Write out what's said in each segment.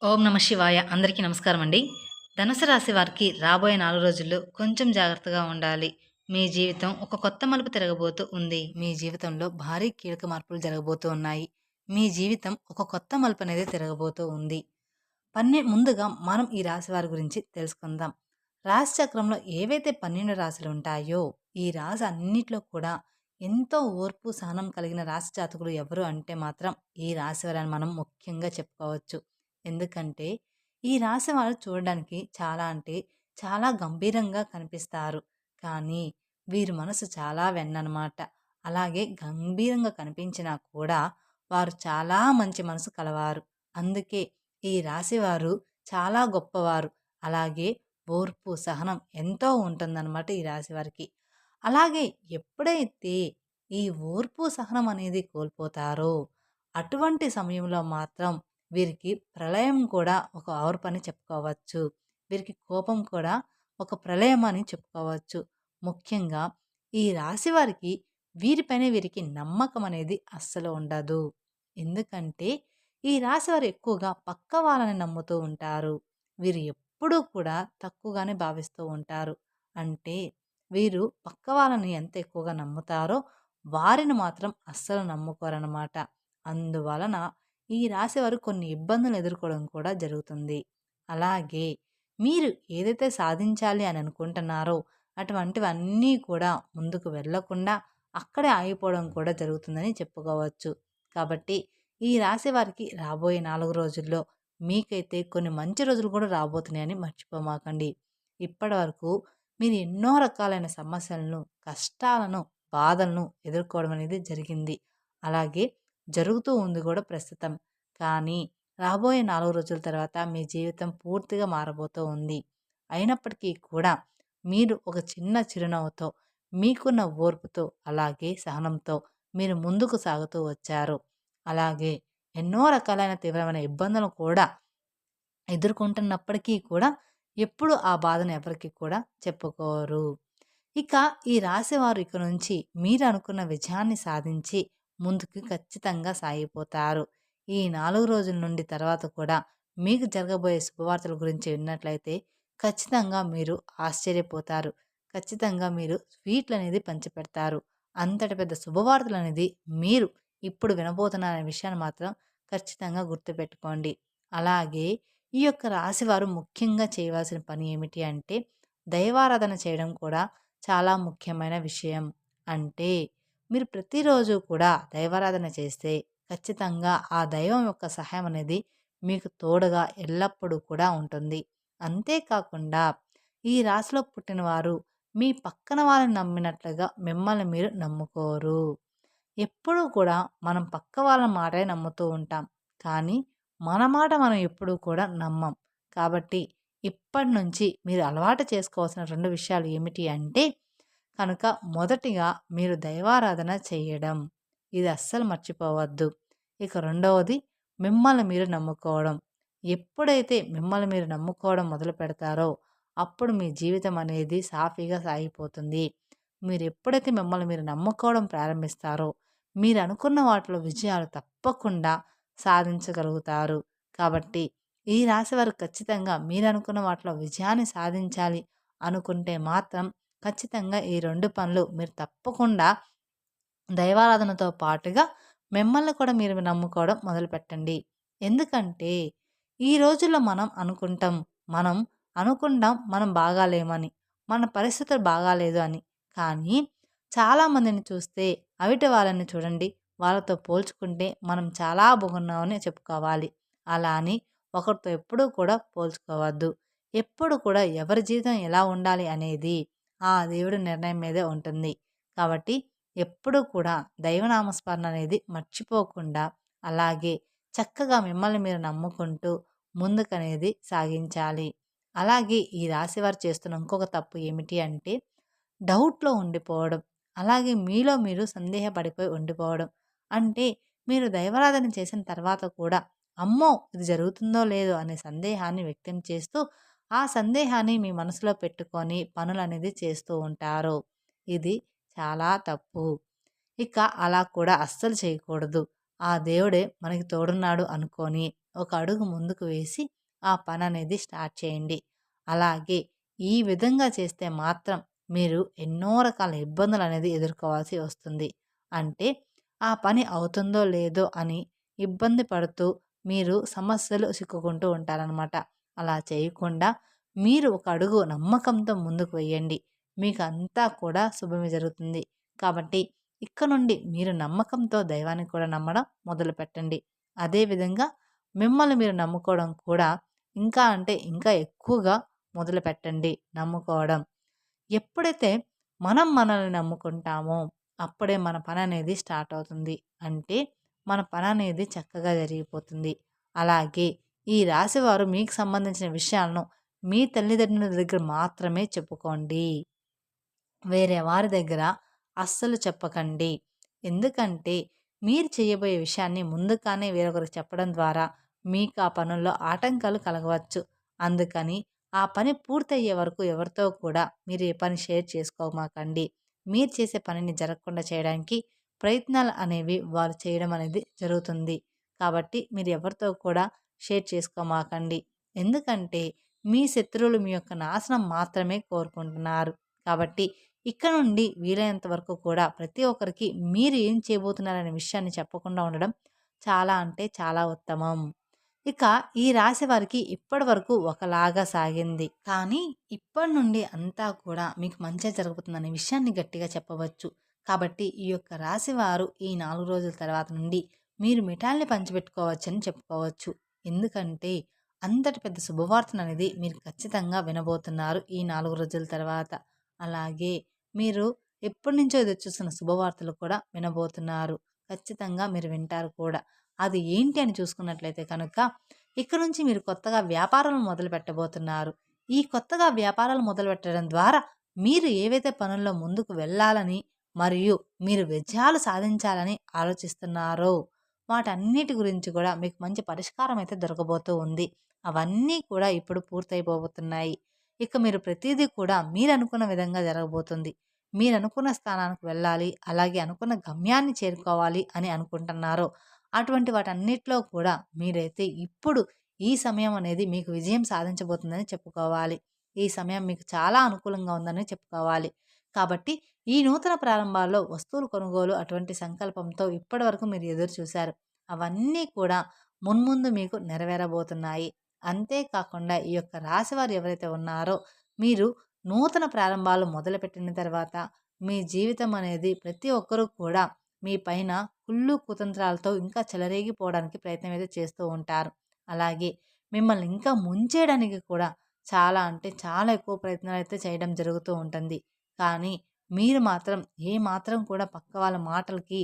ఓం నమ శివాయ. అందరికీ నమస్కారం అండి. ధనుసు రాశి వారికి రాబోయే 4 రోజుల్లో కొంచెం జాగ్రత్తగా ఉండాలి. మీ జీవితం ఒక కొత్త మలుపు తిరగబోతూ ఉంది. మీ జీవితంలో భారీ కీలక మార్పులు జరగబోతూ ఉన్నాయి. మీ జీవితం ఒక కొత్త మలుపు అనేది తిరగబోతూ ఉంది. ముందుగా మనం ఈ రాశి వారి గురించి తెలుసుకుందాం. రాశి చక్రంలో ఏవైతే 12 రాశులు ఉంటాయో, ఈ రాశి అన్నిట్లో కూడా ఎంతో ఓర్పు, సహనం కలిగిన రాశి జాతకులు ఎవరు అంటే మాత్రం ఈ రాశి వారని మనం ముఖ్యంగా చెప్పుకోవచ్చు. ఎందుకంటే ఈ రాశి వారు చూడడానికి చాలా అంటే చాలా గంభీరంగా కనిపిస్తారు. కానీ వీరి మనసు చాలా వెన్ననమాట. అలాగే గంభీరంగా కనిపించినా కూడా వారు చాలా మంచి మనసు కలవారు. అందుకే ఈ రాశివారు చాలా గొప్పవారు. అలాగే ఓర్పు, సహనం ఎంతో ఉంటుందన్నమాట ఈ రాశివారికి. అలాగే ఎప్పుడైతే ఈ ఓర్పు, సహనం అనేది కోల్పోతారో, అటువంటి సమయంలో మాత్రం వీరికి ప్రళయం కూడా ఒక ఓర్పని చెప్పుకోవచ్చు. వీరికి కోపం కూడా ఒక ప్రళయం అని చెప్పుకోవచ్చు. ముఖ్యంగా ఈ రాశి వారికి వీరిపైన వీరికి నమ్మకం అనేది అస్సలు ఉండదు. ఎందుకంటే ఈ రాశివారు ఎక్కువగా పక్క వాళ్ళని నమ్ముతూ ఉంటారు. వీరు ఎప్పుడూ కూడా తక్కువగానే భావిస్తూ ఉంటారు. అంటే వీరు పక్క వాళ్ళని ఎంత ఎక్కువగా నమ్ముతారో వారిని మాత్రం అస్సలు నమ్ముకోరనమాట. అందువలన ఈ రాశివారు కొన్ని ఇబ్బందులు ఎదుర్కోవడం కూడా జరుగుతుంది. అలాగే మీరు ఏదైతే సాధించాలి అని అనుకుంటున్నారో అటువంటివన్నీ కూడా ముందుకు వెళ్ళకుండా అక్కడే ఆగిపోవడం కూడా జరుగుతుందని చెప్పుకోవచ్చు. కాబట్టి ఈ రాశి వారికి రాబోయే 4 రోజుల్లో మీకైతే కొన్ని మంచి రోజులు కూడా రాబోతున్నాయని మర్చిపోమాకండి. ఇప్పటివరకు మీరు ఎన్నో రకాలైన సమస్యలను, కష్టాలను, బాధలను ఎదుర్కోవడం అనేది జరిగింది. అలాగే జరుగుతూ ఉంది కూడా ప్రస్తుతం. కానీ రాబోయే 4 రోజుల తర్వాత మీ జీవితం పూర్తిగా మారబోతూ ఉంది. అయినప్పటికీ కూడా మీరు ఒక చిన్న చిరునవ్వుతో, మీకున్న ఓర్పుతో, అలాగే సహనంతో మీరు ముందుకు సాగుతూ వచ్చారు. అలాగే ఎన్నో రకాలైన తీవ్రమైన ఇబ్బందులను కూడా ఎదుర్కొంటున్నప్పటికీ కూడా ఎప్పుడు ఆ బాధను ఎవరికీ కూడా చెప్పుకోరు. ఇక ఈ రాశివారు ఇక నుంచి మీరు అనుకున్న విజయాన్ని సాధించి ముందుకు ఖచ్చితంగా సాగిపోతారు. ఈ 4 రోజుల నుండి తర్వాత కూడా మీకు జరగబోయే శుభవార్తల గురించి విన్నట్లయితే ఖచ్చితంగా మీరు ఆశ్చర్యపోతారు. ఖచ్చితంగా మీరు స్వీట్లనేది పంచిపెడతారు. అంతటి పెద్ద శుభవార్తలనేది మీరు ఇప్పుడు వినబోతున్నారనే విషయాన్ని మాత్రం ఖచ్చితంగా గుర్తుపెట్టుకోండి. అలాగే ఈ యొక్క రాశివారు ముఖ్యంగా చేయవలసిన పని ఏమిటి అంటే దైవారాధన చేయడం కూడా చాలా ముఖ్యమైన విషయం. అంటే మీరు ప్రతిరోజు కూడా దైవారాధన చేస్తే ఖచ్చితంగా ఆ దైవం యొక్క సహాయం అనేది మీకు తోడుగా ఎల్లప్పుడూ కూడా ఉంటుంది. అంతేకాకుండా ఈ రాశిలో పుట్టినవారు మీ పక్కన వాళ్ళని నమ్మినట్లుగా మిమ్మల్ని మీరు నమ్ముకోరు. ఎప్పుడూ కూడా మనం పక్క వాళ్ళ మాటే నమ్ముతూ ఉంటాం. కానీ మన మాట మనం ఎప్పుడూ కూడా నమ్మం. కాబట్టి ఇప్పటి నుంచి మీరు అలవాటు చేసుకోవాల్సిన 2 విషయాలు ఏమిటి అంటే కనుక మొదటిగా మీరు దైవారాధన చేయడం. ఇది అస్సలు మర్చిపోవద్దు. ఇక రెండవది మిమ్మల్ని మీరు నమ్ముకోవడం. ఎప్పుడైతే మిమ్మల్ని మీరు నమ్ముకోవడం మొదలు పెడతారో అప్పుడు మీ జీవితం అనేది సాఫీగా సాగిపోతుంది. మీరు ఎప్పుడైతే మిమ్మల్ని మీరు నమ్ముకోవడం ప్రారంభిస్తారో మీరు అనుకున్న వాటిలో విజయాలు తప్పకుండా సాధించగలుగుతారు. కాబట్టి ఈ రాశి వారు ఖచ్చితంగా మీరు అనుకున్న వాటిలో విజయాన్ని సాధించాలి అనుకుంటే మాత్రం ఖచ్చితంగా ఈ 2 పనులు మీరు తప్పకుండా దైవారాధనతో పాటుగా మిమ్మల్ని కూడా మీరు నమ్ముకోవడం మొదలుపెట్టండి. ఎందుకంటే ఈ రోజుల్లో మనం అనుకుంటాం మనం బాగాలేమని, మన పరిస్థితులు బాగాలేదు అని. కానీ చాలామందిని చూస్తే అవిటి వాళ్ళని చూడండి, వాళ్ళతో పోల్చుకుంటే మనం చాలా బాగున్నామని చెప్పుకోవాలి. అలా అని ఒకరితో ఎప్పుడూ కూడా పోల్చుకోవద్దు. ఎప్పుడు కూడా ఎవరి జీవితం ఎలా ఉండాలి అనేది ఆ దేవుడి నిర్ణయం మీదే ఉంటుంది. కాబట్టి ఎప్పుడూ కూడా దైవనామస్మరణ అనేది మర్చిపోకుండా అలాగే చక్కగా మిమ్మల్ని మీరు నమ్ముకుంటూ ముందుకనేది సాగించాలి. అలాగే ఈ రాశివారు చేస్తున్న ఇంకొక తప్పు ఏమిటి అంటే డౌట్‌లో ఉండిపోవడం. అలాగే మీలో మీరు సందేహపడిపోయి ఉండిపోవడం. అంటే మీరు దైవారాధన చేసిన తర్వాత కూడా అమ్మో! ఇది జరుగుతుందో లేదో అనే సందేహాన్ని వ్యక్తం చేస్తూ, ఆ సందేహాన్ని మీ మనసులో పెట్టుకొని పనులనేది చేస్తూ ఉంటారు. ఇది చాలా తప్పు. ఇక అలా కూడా అస్సలు చేయకూడదు. ఆ దేవుడే మనకి తోడున్నాడు అనుకోని ఒక అడుగు ముందుకు వేసి ఆ పని అనేది స్టార్ట్ చేయండి. అలాగే ఈ విధంగా చేస్తే మాత్రం మీరు ఎన్నో రకాల ఇబ్బందులు అనేది ఎదుర్కోవాల్సి వస్తుంది. అంటే ఆ పని అవుతుందో లేదో అని ఇబ్బంది పడుతూ మీరు సమస్యలు చిక్కుకుంటూ ఉంటారనమాట. అలా చేయకుండా మీరు ఒక అడుగు నమ్మకంతో ముందుకు వేయండి. మీకు అంతా కూడా శుభమే జరుగుతుంది. కాబట్టి ఇక నుండి మీరు నమ్మకంతో దైవాన్ని కూడా నమ్మడం మొదలుపెట్టండి. అదేవిధంగా మిమ్మల్ని మీరు నమ్ముకోవడం కూడా ఇంకా అంటే ఇంకా ఎక్కువగా మొదలుపెట్టండి నమ్ముకోవడం. ఎప్పుడైతే మనం మనల్ని నమ్ముకుంటామో అప్పుడే మన పననేది స్టార్ట్ అవుతుంది. అంటే మన పననేది చక్కగా జరిగిపోతుంది. అలాగే ఈ రాశివారు మీకు సంబంధించిన విషయాలను మీ తల్లిదండ్రుల దగ్గర మాత్రమే చెప్పుకోండి. వేరే వారి దగ్గర అస్సలు చెప్పకండి. ఎందుకంటే మీరు చేయబోయే విషయాన్ని ముందుగానే వేరొకరికి చెప్పడం ద్వారా మీకు ఆ పనుల్లో ఆటంకాలు కలగవచ్చు. అందుకని ఆ పని పూర్తయ్యే వరకు ఎవరితో కూడా మీరు ఏ పని షేర్ చేసుకోమాకండి. మీరు చేసే పనిని జరగకుండా చేయడానికి ప్రయత్నాలు అనేవి వారు చేయడం అనేది జరుగుతుంది. కాబట్టి మీరు ఎవరితో కూడా షేర్ చేసుకోమాకండి. ఎందుకంటే మీ శత్రువులు మీ యొక్క నాశనం మాత్రమే కోరుకుంటున్నారు. కాబట్టి ఇక్కడ నుండి వీలైనంత వరకు కూడా ప్రతి ఒక్కరికి మీరు ఏం చేయబోతున్నారనే విషయాన్ని చెప్పకుండా ఉండడం చాలా అంటే చాలా ఉత్తమం. ఇక ఈ రాశి వారికి ఇప్పటి వరకు ఒకలాగా సాగింది. కానీ ఇప్పటి నుండి అంతా కూడా మీకు మంచే జరుగుతుందనే విషయాన్ని గట్టిగా చెప్పవచ్చు. కాబట్టి ఈ యొక్క రాశి వారు ఈ 4 రోజుల తర్వాత నుండి మీరు మిఠాయిల్ని పంచిపెట్టుకోవచ్చని చెప్పుకోవచ్చు. ఎందుకంటే అంతటి పెద్ద శుభవార్తననేది మీరు ఖచ్చితంగా వినబోతున్నారు ఈ 4 రోజుల తర్వాత. అలాగే మీరు ఎప్పటినుంచో ఎదురుచూస్తున్న శుభవార్తలు కూడా వినబోతున్నారు. ఖచ్చితంగా మీరు వింటారు కూడా. అది ఏంటి అని చూసుకున్నట్లయితే కనుక ఇక నుంచి మీరు కొత్తగా వ్యాపారాలను మొదలు పెట్టబోతున్నారు. ఈ కొత్తగా వ్యాపారాలు మొదలుపెట్టడం ద్వారా మీరు ఏవైతే పనుల్లో ముందుకు వెళ్ళాలని మరియు మీరు విజయాలు సాధించాలని ఆలోచిస్తున్నారో వాటన్నిటి గురించి కూడా మీకు మంచి పరిష్కారం అయితే దొరకబోతూ ఉంది. అవన్నీ కూడా ఇప్పుడు పూర్తయిపోబోతున్నాయి. ఇక మీరు ప్రతీదీ కూడా మీరనుకున్న విధంగా జరగబోతుంది. మీరనుకున్న స్థానానికి వెళ్ళాలి, అలాగే అనుకున్న గమ్యాన్ని చేరుకోవాలి అని అనుకుంటున్నారో అటువంటి వాటన్నిటిలో కూడా మీరైతే ఇప్పుడు ఈ సమయం అనేది మీకు విజయం సాధించబోతుందని చెప్పుకోవాలి. ఈ సమయం మీకు చాలా అనుకూలంగా ఉందని చెప్పుకోవాలి. కాబట్టి ఈ నూతన ప్రారంభాల్లో వస్తువులు కొనుగోలు అటువంటి సంకల్పంతో ఇప్పటివరకు మీరు ఎదురు చూశారు. అవన్నీ కూడా మున్ముందు మీకు నెరవేరబోతున్నాయి. అంతేకాకుండా ఈ యొక్క రాశివారు ఎవరైతే ఉన్నారో మీరు నూతన ప్రారంభాలు మొదలుపెట్టిన తర్వాత మీ జీవితం అనేది ప్రతి ఒక్కరూ కూడా మీ పైన కుళ్ళు కుతంత్రాలతో ఇంకా చెలరేగిపోవడానికి ప్రయత్నం అయితే చేస్తూ ఉంటారు. అలాగే మిమ్మల్ని ఇంకా ముంచేయడానికి కూడా చాలా అంటే చాలా ఎక్కువ ప్రయత్నాలు అయితే చేయడం జరుగుతూ ఉంటుంది. కానీ మీరు మాత్రం ఏ మాత్రం కూడా పక్క వాళ్ళ మాటలకి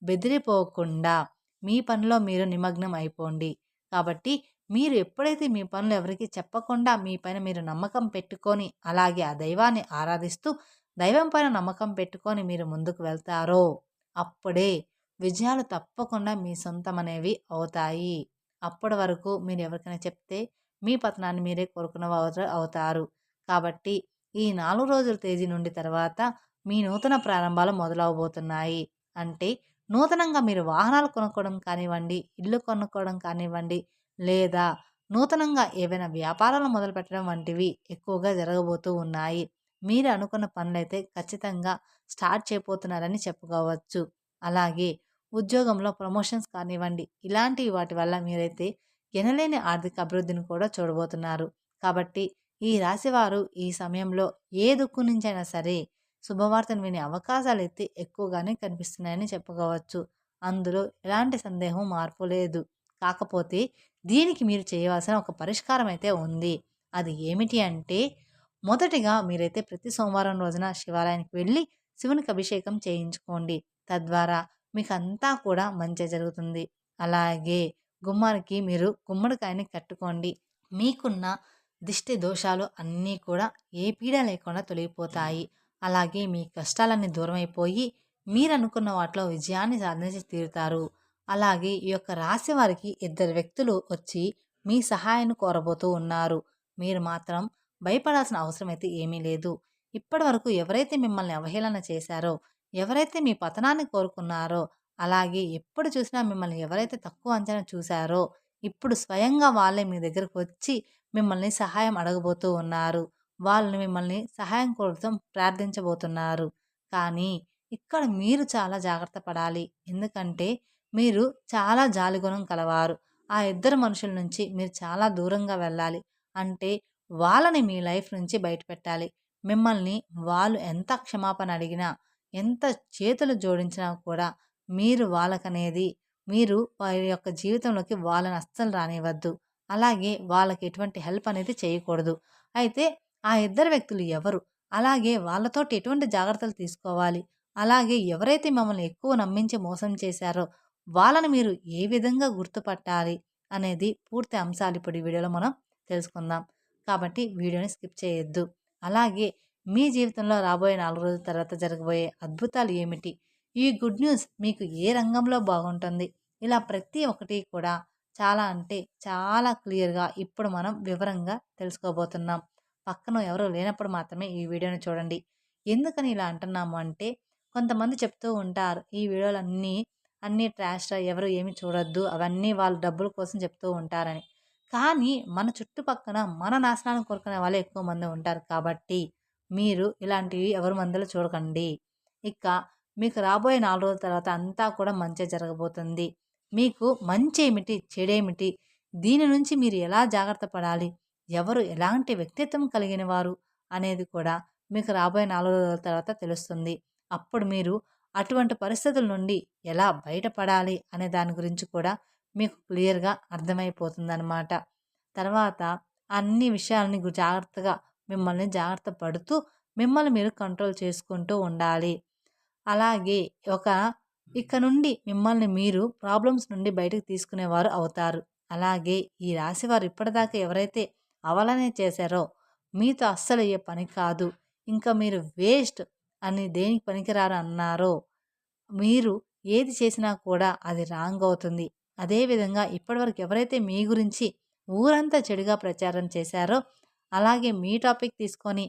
బెదిరిపోకుండా మీ పనిలో మీరు నిమగ్నం అయిపోండి. కాబట్టి మీరు ఎప్పుడైతే మీ పనులు ఎవరికీ చెప్పకుండా మీ పైన మీరు నమ్మకం పెట్టుకొని అలాగే ఆ దైవాన్ని ఆరాధిస్తూ దైవం పైన నమ్మకం పెట్టుకొని మీరు ముందుకు వెళ్తారో అప్పుడే విజయాలు తప్పకుండా మీ సొంతమనేవి అవుతాయి. అప్పటి వరకు మీరు ఎవరికైనా చెప్తే మీ పతనాన్ని మీరే కోరుకున్న వారు అవుతారు. కాబట్టి ఈ 4 రోజుల తేదీ నుండి తర్వాత మీ నూతన ప్రారంభాలు మొదలవబోతున్నాయి. అంటే నూతనంగా మీరు వాహనాలు కొనుక్కోవడం కానివ్వండి, ఇల్లు కొనుక్కోవడం కానివ్వండి, లేదా నూతనంగా ఏవైనా వ్యాపారాలు మొదలుపెట్టడం వంటివి ఎక్కువగా జరగబోతూ ఉన్నాయి. మీరు అనుకున్న పనులైతే ఖచ్చితంగా స్టార్ట్ చేయబోతున్నారని చెప్పుకోవచ్చు. అలాగే ఉద్యోగంలో ప్రమోషన్స్ కానివ్వండి, ఇలాంటి వాటి వల్ల మీరైతే ఎనలేని ఆర్థిక అభివృద్ధిని కూడా చూడబోతున్నారు. కాబట్టి ఈ రాశివారు ఈ సమయంలో ఏ దిక్కు నుంచైనా సరే శుభవార్తను వినే అవకాశాలైతే ఎక్కువగానే కనిపిస్తున్నాయని చెప్పుకోవచ్చు. అందులో ఎలాంటి సందేహం మార్పు లేదు. కాకపోతే దీనికి మీరు చేయవలసిన ఒక పరిష్కారం అయితే ఉంది. అది ఏమిటి అంటే మొదటిగా మీరైతే ప్రతి సోమవారం రోజున శివాలయానికి వెళ్ళి శివునికి అభిషేకం చేయించుకోండి. తద్వారా మీకంతా కూడా మంచే జరుగుతుంది. అలాగే గుమ్మానికి మీరు గుమ్మడికాయని కట్టుకోండి. మీకున్న దిష్టి దోషాలు అన్నీ కూడా ఏ పీడ లేకుండా తొలగిపోతాయి. అలాగే మీ కష్టాలన్నీ దూరమైపోయి మీరనుకున్న వాటిలో విజయాన్ని సాధించి తీరుతారు. అలాగే ఈ యొక్క రాశి వారికి ఇద్దరు వ్యక్తులు వచ్చి మీ సహాయాన్ని కోరబోతూ ఉన్నారు. మీరు మాత్రం భయపడాల్సిన అవసరం అయితే ఏమీ లేదు. ఇప్పటివరకు ఎవరైతే మిమ్మల్ని అవహేళన చేశారో, ఎవరైతే మీ పతనాన్ని కోరుకున్నారో, అలాగే ఎప్పుడు చూసినా మిమ్మల్ని ఎవరైతే తక్కువ అంచనా చూశారో, ఇప్పుడు స్వయంగా వాళ్ళే మీ దగ్గరకు వచ్చి మిమ్మల్ని సహాయం అడగబోతూ ఉన్నారు. వాళ్ళు మిమ్మల్ని సహాయం కోసం ప్రార్థించబోతున్నారు. కానీ ఇక్కడ మీరు చాలా జాగ్రత్త పడాలి. ఎందుకంటే మీరు చాలా జాలిగుణం కలవారు. ఆ ఇద్దరు మనుషుల నుంచి మీరు చాలా దూరంగా వెళ్ళాలి. అంటే వాళ్ళని మీ లైఫ్ నుంచి బయటపెట్టాలి. మిమ్మల్ని వాళ్ళు ఎంత క్షమాపణ అడిగినా, ఎంత చేతులు జోడించినా కూడా మీరు వాళ్ళకనేది మీరు వారి యొక్క జీవితంలోకి వాళ్ళని అస్సలు రానివ్వద్దు. అలాగే వాళ్ళకి ఎటువంటి హెల్ప్ అనేది చేయకూడదు. అయితే ఆ ఇద్దరు వ్యక్తులు ఎవరు? అలాగే వాళ్ళతోటి ఎటువంటి జాగ్రత్తలు తీసుకోవాలి? అలాగే ఎవరైతే మిమ్మల్ని ఎక్కువ నమ్మించి మోసం చేశారో వాళ్ళని మీరు ఏ విధంగా గుర్తుపట్టాలి? అనేది పూర్తి అంశాలు ఇప్పుడు ఈ వీడియోలో మనం తెలుసుకుందాం. కాబట్టి వీడియోని స్కిప్ చేయొద్దు. అలాగే మీ జీవితంలో రాబోయే 4 రోజుల తర్వాత జరగబోయే అద్భుతాలు ఏమిటి? ఈ గుడ్ న్యూస్ మీకు ఏ రంగంలో బాగుంటుంది? ఇలా ప్రతి ఒక్కటి కూడా చాలా అంటే చాలా క్లియర్‌గా ఇప్పుడు మనం వివరంగా తెలుసుకోబోతున్నాం. పక్కన ఎవరు లేనప్పుడు మాత్రమే ఈ వీడియోని చూడండి. ఎందుకని ఇలా అంటున్నాము అంటే కొంతమంది చెప్తూ ఉంటారు. ఈ వీడియోలన్నీ అన్నీ ట్రాష్‌రా ఎవరు ఏమి చూడొద్దు. అవన్నీ వాళ్ళు డబ్బుల కోసం చెప్తూ ఉంటారని. కానీ మన చుట్టుపక్కన మన నాశనాన్ని కోరుకునే వాళ్ళే ఎక్కువ మంది ఉంటారు. కాబట్టి మీరు ఇలాంటివి ఎవరి మందిలో చూడకండి. ఇక మీకు రాబోయే 4 రోజుల తర్వాత అంతా కూడా మంచే జరగబోతుంది. మీకు మంచేమిటి? చెడేమిటి? దీని నుంచి మీరు ఎలా జాగ్రత్త పడాలి? ఎవరు ఎలాంటి వ్యక్తిత్వం కలిగిన వారు? అనేది కూడా మీకు రాబోయే 4 రోజుల తర్వాత తెలుస్తుంది. అప్పుడు మీరు అటువంటి పరిస్థితుల నుండి ఎలా బయటపడాలి అనే దాని గురించి కూడా మీకు క్లియర్‌గా అర్థమైపోతుందనమాట. తర్వాత అన్ని విషయాల్ని జాగ్రత్తగా మిమ్మల్ని జాగ్రత్త పడుతూ మిమ్మల్ని మీరు కంట్రోల్ చేసుకుంటూ ఉండాలి. అలాగే ఒక ఇక నుండి మిమ్మల్ని మీరు ప్రాబ్లమ్స్ నుండి బయటకు తీసుకునేవారు అవుతారు. అలాగే ఈ రాశివారు ఇప్పటిదాకా ఎవరైతే అవలనే చేశారో మీతో అస్సలు అయ్యే పని కాదు. ఇంకా మీరు వేస్ట్ అని దేనికి పనికిరారు అన్నారో మీరు ఏది చేసినా కూడా అది రాంగ్ అవుతుంది. అదేవిధంగా ఇప్పటివరకు ఎవరైతే మీ గురించి ఊరంతా చెడుగా ప్రచారం చేశారో అలాగే మీ టాపిక్ తీసుకొని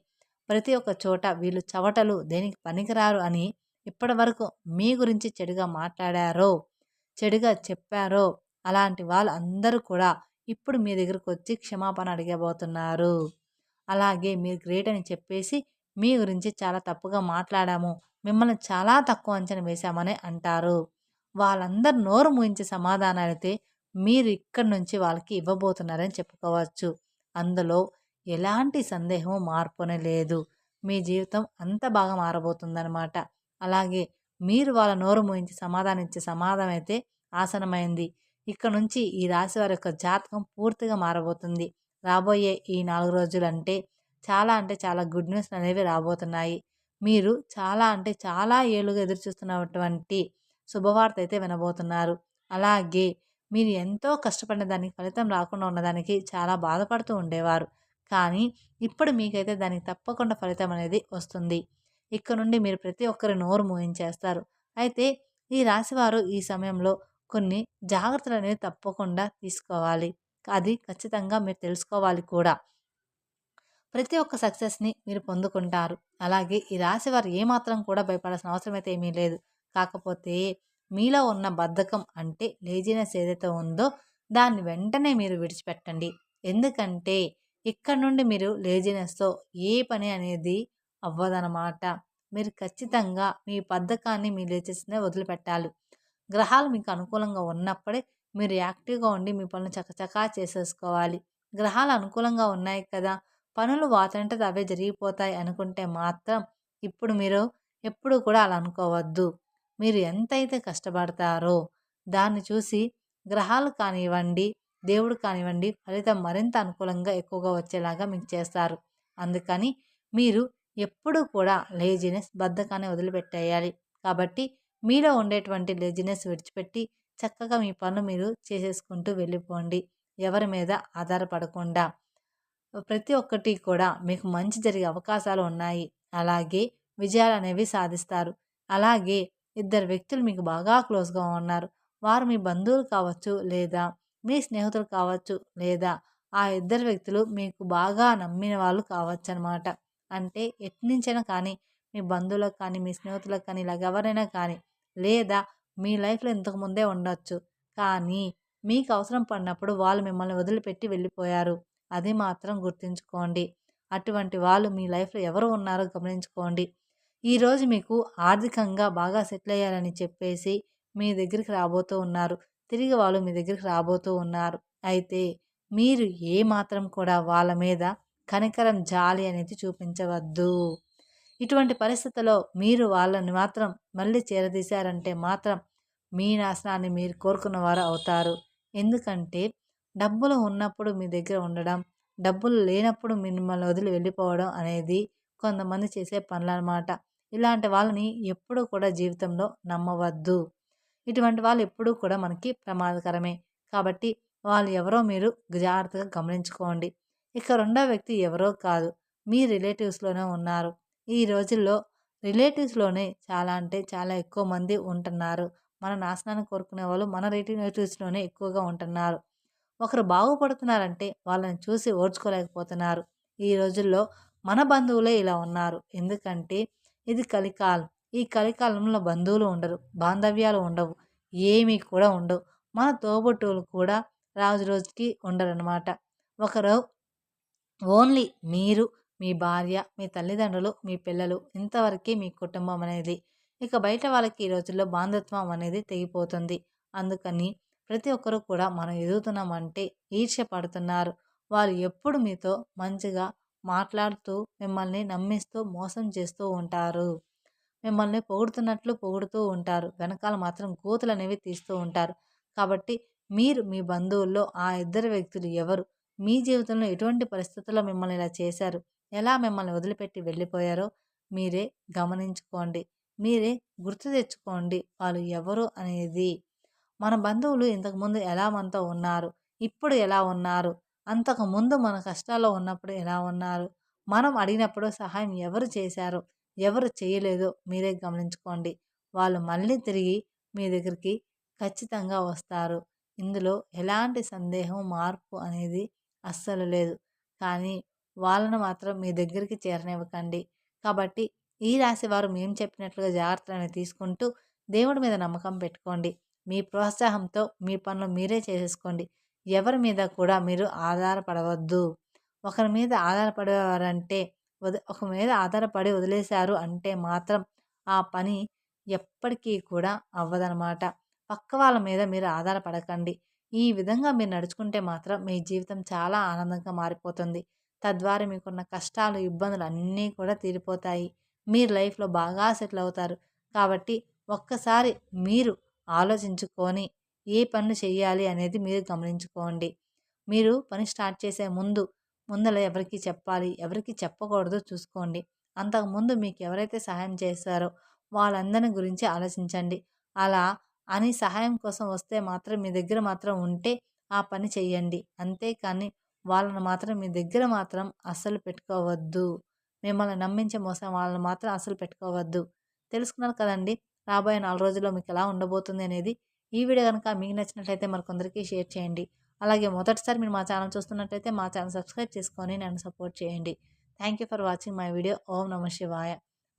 ప్రతి ఒక్క చోట వీళ్ళు చవటలు దేనికి పనికిరారు అని ఇప్పటివరకు మీ గురించి చెడుగా మాట్లాడారో, చెడుగా చెప్పారో అలాంటి వాళ్ళు అందరూ కూడా ఇప్పుడు మీ దగ్గరకు వచ్చి క్షమాపణ అడిగబోతున్నారు. అలాగే మీరు గ్రేట్ అని చెప్పేసి మీ గురించి చాలా తప్పుగా మాట్లాడాము, మిమ్మల్ని చాలా తక్కువ అంచనా వేశామని అంటారు. వాళ్ళందరూ నోరు మూయించే సమాధానాలైతే మీరు ఇక్కడి నుంచి వాళ్ళకి ఇవ్వబోతున్నారని చెప్పుకోవచ్చు. అందులో ఎలాంటి సందేహం మార్పునే లేదు. మీ జీవితం అంత బాగా మారబోతుందనమాట. అలాగే మీరు వాళ్ళ నోరు మూయించి సమాధానం ఇచ్చే సమాధానం అయితే ఆసనమైంది. ఇక నుంచి ఈ రాశి వారి యొక్క జాతకం పూర్తిగా మారబోతుంది. రాబోయే ఈ 4 రోజులంటే అంటే చాలా గుడ్ న్యూస్ అనేవి రాబోతున్నాయి. మీరు చాలా అంటే చాలా ఏళ్లుగా ఎదురుచూస్తున్నటువంటి శుభవార్త అయితే వినబోతున్నారు. అలాగే మీరు ఎంతో కష్టపడిన దానికి ఫలితం రాకుండా ఉన్నదానికి చాలా బాధపడుతూ ఉండేవారు. కానీ ఇప్పుడు మీకైతే దానికి తప్పకుండా ఫలితం అనేది వస్తుంది. ఇక్కడ నుండి మీరు ప్రతి ఒక్కరి నోరు మూయించేస్తారు. అయితే ఈ రాశివారు ఈ సమయంలో కొన్ని జాగ్రత్తలు అనేవి తప్పకుండా తీసుకోవాలి. అది ఖచ్చితంగా మీరు తెలుసుకోవాలి కూడా. ప్రతి ఒక్క సక్సెస్‌ని మీరు పొందుకుంటారు. అలాగే ఈ రాశివారు ఏమాత్రం కూడా భయపడాల్సిన అవసరం అయితే ఏమీ లేదు. కాకపోతే మీలో ఉన్న బద్ధకం అంటే లేజినెస్ ఏదైతే ఉందో దాన్ని వెంటనే మీరు విడిచిపెట్టండి. ఎందుకంటే ఇక్కడ నుండి మీరు లేజినెస్‌తో ఏ పని అనేది అవ్వదనమాట. మీరు ఖచ్చితంగా మీ బద్ధకాన్ని, మీ లేజినెస్‌ని వదిలిపెట్టాలి. గ్రహాలు మీకు అనుకూలంగా ఉన్నప్పుడే మీరు యాక్టివ్‌గా ఉండి మీ పనులు చకచకా చేసేసుకోవాలి. గ్రహాలు అనుకూలంగా ఉన్నాయి కదా! పనులు వాటంతట అవే జరిగిపోతాయి అనుకుంటే మాత్రం ఇప్పుడు మీరు ఎప్పుడు కూడా అలా అనుకోవద్దు. మీరు ఎంతైతే కష్టపడతారో దాన్ని చూసి గ్రహాలు కానివ్వండి, దేవుడు కానివ్వండి ఫలితం మరింత అనుకూలంగా ఎక్కువగా వచ్చేలాగా మీకు చేస్తారు. అందుకని మీరు ఎప్పుడూ కూడా లేజినెస్, బద్ధకాన్ని వదిలిపెట్టేయాలి. కాబట్టి మీలో ఉండేటువంటి లేజినెస్ విడిచిపెట్టి చక్కగా మీ పనులు మీరు చేసేసుకుంటూ వెళ్ళిపోండి. ఎవరి మీద ఆధారపడకుండా. ప్రతి ఒక్కటి కూడా మీకు మంచి జరిగే అవకాశాలు ఉన్నాయి. అలాగే విజయాలనేవి సాధిస్తారు. అలాగే ఇద్దరు వ్యక్తులు మీకు బాగా క్లోజ్‌గా ఉన్నారు. వారు మీ బంధువులు కావచ్చు, లేదా మీ స్నేహితులు కావచ్చు, లేదా ఆ ఇద్దరు వ్యక్తులు మీకు బాగా నమ్మిన వాళ్ళు కావచ్చనమాట. అంటే ఎట్నుంచైనా కానీ మీ బంధువులకు కానీ, మీ స్నేహితులకు కానీ ఇలాగ ఎవరైనా కానీ, లేదా మీ లైఫ్‌లో ఇంతకు ముందే ఉండొచ్చు. కానీ మీకు అవసరం పడినప్పుడు వాళ్ళు మిమ్మల్ని వదిలిపెట్టి వెళ్ళిపోయారు. అది మాత్రం గుర్తుంచుకోండి. అటువంటి వాళ్ళు మీ లైఫ్‌లో ఎవరు ఉన్నారో గమనించుకోండి. ఈరోజు మీకు ఆర్థికంగా బాగా సెటిల్ అయ్యారని చెప్పేసి మీ దగ్గరికి రాబోతూ ఉన్నారు. తిరిగి వాళ్ళు మీ దగ్గరికి రాబోతూ ఉన్నారు. అయితే మీరు ఏ మాత్రం కూడా వాళ్ళ మీద కనికరం, జాలి అనేది చూపించవద్దు. ఇటువంటి పరిస్థితిలో మీరు వాళ్ళని మాత్రం మళ్ళీ చేరదీశారంటే మాత్రం మీ నాశనాన్ని మీరు కోరుకున్నవారు అవుతారు. ఎందుకంటే డబ్బులు ఉన్నప్పుడు మీ దగ్గర ఉండడం, డబ్బులు లేనప్పుడు మిమ్మల్ని వదిలి వెళ్ళిపోవడం అనేది కొంతమంది చేసే పనులనమాట. ఇలాంటి వాళ్ళని ఎప్పుడూ కూడా జీవితంలో నమ్మవద్దు. ఇటువంటి వాళ్ళు ఎప్పుడూ కూడా మనకి ప్రమాదకరమే. కాబట్టి వాళ్ళు ఎవరో మీరు జాగ్రత్తగా గమనించుకోండి. ఇక రెండో వ్యక్తి ఎవరో కాదు, మీ రిలేటివ్స్‌లోనే ఉన్నారు. ఈ రోజుల్లో రిలేటివ్స్‌లోనే చాలా అంటే చాలా ఎక్కువ మంది ఉంటున్నారు. మన నాశనాన్ని కోరుకునే వాళ్ళు మన రిలేటివ్స్‌లోనే ఎక్కువగా ఉంటున్నారు. ఒకరు బాగుపడుతున్నారంటే వాళ్ళని చూసి ఓర్చుకోలేకపోతున్నారు. ఈ రోజుల్లో మన బంధువులే ఇలా ఉన్నారు. ఎందుకంటే ఇది కలికాలం. ఈ కలికాలంలో బంధువులు ఉండరు. బాంధవ్యాలు ఉండవు. ఏమీ కూడా ఉండవు. మన తోబుట్టువులు కూడా రోజు రోజుకి ఉండరనమాట. ఒకరు ఓన్లీ మీరు, మీ భార్య, మీ తల్లిదండ్రులు, మీ పిల్లలు ఇంతవరకే మీ కుటుంబం అనేది. ఇక బయట వాళ్ళకి ఈ రోజుల్లో బాంధత్వం అనేది తెగిపోతుంది. అందుకని ప్రతి ఒక్కరు కూడా మనం ఎదుగుతున్నామంటే ఈర్ష్య పడుతున్నారు. వాళ్ళు ఎప్పుడు మీతో మంచిగా మాట్లాడుతూ, మిమ్మల్ని నమ్మిస్తూ, మోసం చేస్తూ ఉంటారు. మిమ్మల్ని పొగుడుతున్నట్లు పొగుడుతూ ఉంటారు. వెనకాల మాత్రం గోతులనేవి తీస్తూ ఉంటారు. కాబట్టి మీరు మీ బంధువుల్లో ఆ ఇద్దరు వ్యక్తులు ఎవరు? మీ జీవితంలో ఎటువంటి పరిస్థితుల్లో మిమ్మల్ని ఇలా చేశారు? ఎలా మిమ్మల్ని వదిలిపెట్టి వెళ్ళిపోయారో మీరే గమనించుకోండి. మీరే గుర్తు తెచ్చుకోండి. వాళ్ళు ఎవరు అనేది. మన బంధువులు ఇంతకుముందు ఎలా మనతో ఉన్నారు? ఇప్పుడు ఎలా ఉన్నారు? అంతకుముందు మన కష్టాల్లో ఉన్నప్పుడు ఎలా ఉన్నారు? మనం అడిగినప్పుడు సహాయం ఎవరు చేశారో, ఎవరు చేయలేదో మీరే గమనించుకోండి. వాళ్ళు మళ్ళీ తిరిగి మీ దగ్గరికి ఖచ్చితంగా వస్తారు. ఇందులో ఎలాంటి సందేహం, మార్పు అనేది అస్సలు లేదు. కానీ వాళ్ళను మాత్రం మీ దగ్గరికి చేరనివ్వకండి. కాబట్టి ఈ రాశి వారు మేము చెప్పినట్లుగా జాగ్రత్తలనేవి తీసుకుంటూ దేవుడి మీద నమ్మకం పెట్టుకోండి. మీ ప్రోత్సాహంతో మీ పనులు మీరే చేసేసుకోండి. ఎవరి మీద కూడా మీరు ఆధారపడవద్దు. ఒకరి మీద ఆధారపడేవారంటే ఒక మీద ఆధారపడి వదిలేశారు అంటే మాత్రం ఆ పని ఎప్పటికీ కూడా అవ్వదనమాట. పక్క వాళ్ళ మీద మీరు ఆధారపడకండి. ఈ విధంగా మీరు నడుచుకుంటే మాత్రం మీ జీవితం చాలా ఆనందంగా మారిపోతుంది. తద్వారా మీకున్న కష్టాలు, ఇబ్బందులు అన్నీ కూడా తీరిపోతాయి. మీరు లైఫ్‌లో బాగా సెటిల్ అవుతారు. కాబట్టి ఒక్కసారి మీరు ఆలోచించుకొని ఏ పనులు చేయాలి అనేది మీరు గమనించుకోండి. మీరు పని స్టార్ట్ చేసే ముందల ఎవరికి చెప్పాలి, ఎవరికి చెప్పకూడదో చూసుకోండి. అంతకుముందు మీకు ఎవరైతే సహాయం చేశారో వాళ్ళందరి గురించి ఆలోచించండి. అలా అని సహాయం కోసం వస్తే మాత్రం మీ దగ్గర మాత్రం ఉంటే ఆ పని చేయండి. అంతేకానీ వాళ్ళని మాత్రం మీ దగ్గర మాత్రం అస్సలు పెట్టుకోవద్దు. మిమ్మల్ని నమ్మించి మోసం వాళ్ళని మాత్రం అస్సలు పెట్టుకోవద్దు. తెలుసుకున్నారు కదండీ! రాబోయే 4 రోజుల్లో మీకెలా ఉండబోతుంది అనేది. ఈ వీడియో గనుక మీకు నచ్చినట్లయితే మరికొందరికి షేర్ చేయండి. అలాగే మొదటిసారి మీరు మా ఛానల్ చూస్తున్నట్లయితే మా ఛానల్ సబ్స్క్రైబ్ చేసుకొని నన్ను సపోర్ట్ చేయండి. Thank you for watching my video. ఓం నమః శివాయ.